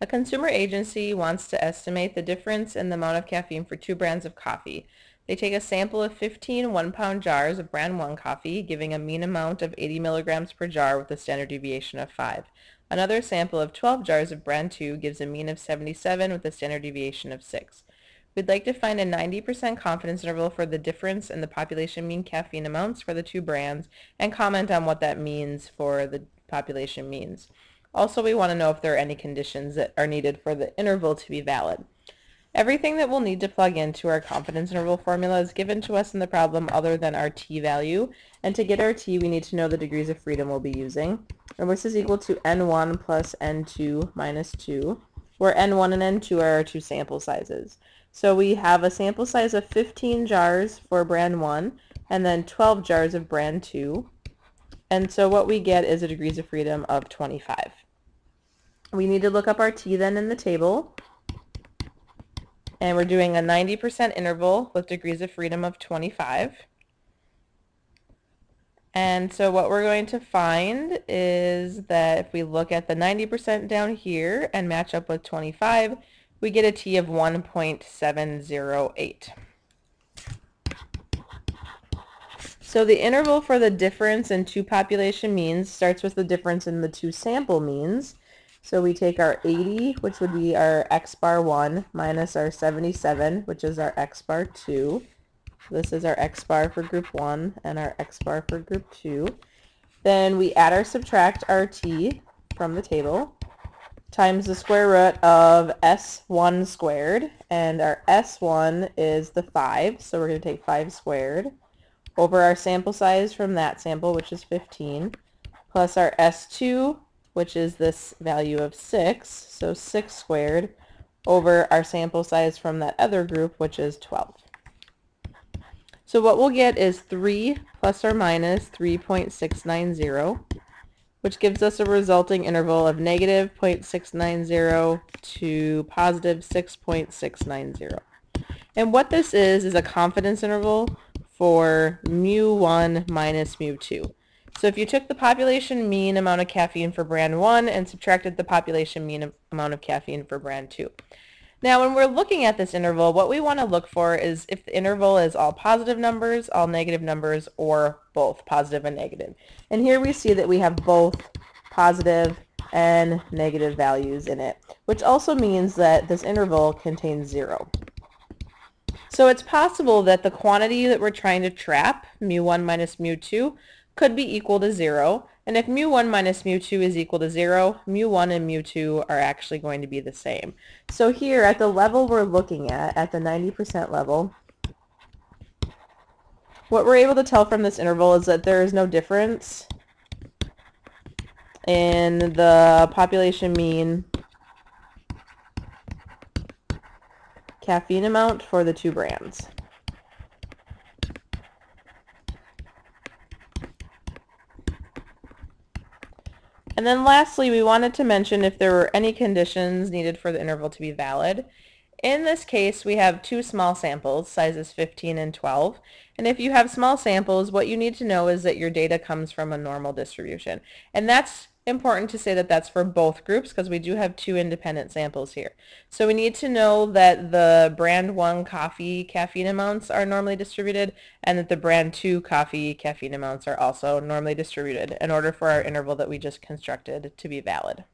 A consumer agency wants to estimate the difference in the amount of caffeine for two brands of coffee. They take a sample of 15 one-pound jars of brand 1 coffee, giving a mean amount of 80 milligrams per jar with a standard deviation of 5. Another sample of 12 jars of brand 2 gives a mean of 77 with a standard deviation of 6. We'd like to find a 90% confidence interval for the difference in the population mean caffeine amounts for the two brands and comment on what that means for the population means. Also, we want to know if there are any conditions that are needed for the interval to be valid. Everything that we'll need to plug into our confidence interval formula is given to us in the problem other than our t value. And to get our t, we need to know the degrees of freedom we'll be using. And this is equal to n1 plus n2 minus 2, where n1 and n2 are our two sample sizes. So we have a sample size of 15 jars for brand 1 and then 12 jars of brand 2. And so what we get is a degrees of freedom of 25. We need to look up our t then in the table. And we're doing a 90% interval with degrees of freedom of 25. And so what we're going to find is that if we look at the 90% down here and match up with 25, we get a t of 1.708. So the interval for the difference in two population means starts with the difference in the two sample means. So we take our 80, which would be our x bar 1, minus our 77, which is our x bar 2. This is our x bar for group 1 and our x bar for group 2. Then we add or subtract our t from the table times the square root of s1 squared, and our s1 is the 5, so we're going to take 5 squared, over our sample size from that sample, which is 15, plus our s2, which is this value of 6, so 6 squared, over our sample size from that other group, which is 12. So what we'll get is 3 plus or minus 3.690, which gives us a resulting interval of negative 0.690 to positive 6.690. And what this is a confidence interval for mu1 minus mu2. So if you took the population mean amount of caffeine for brand 1 and subtracted the population mean amount of caffeine for brand 2. Now when we're looking at this interval, what we want to look for is if the interval is all positive numbers, all negative numbers, or both positive and negative. And here we see that we have both positive and negative values in it, which also means that this interval contains 0. So it's possible that the quantity that we're trying to trap, mu1 minus mu2, could be equal to 0. And if mu1 minus mu2 is equal to 0, mu1 and mu2 are actually going to be the same. So here at the level we're looking at the 90% level, what we're able to tell from this interval is that there is no difference in the population mean caffeine amount for the two brands. And then lastly, we wanted to mention if there were any conditions needed for the interval to be valid. In this case, we have two small samples, sizes 15 and 12. And if you have small samples, what you need to know is that your data comes from a normal distribution. And that's important to say that that's for both groups because we do have two independent samples here. So we need to know that the brand 1 coffee caffeine amounts are normally distributed and that the brand 2 coffee caffeine amounts are also normally distributed in order for our interval that we just constructed to be valid.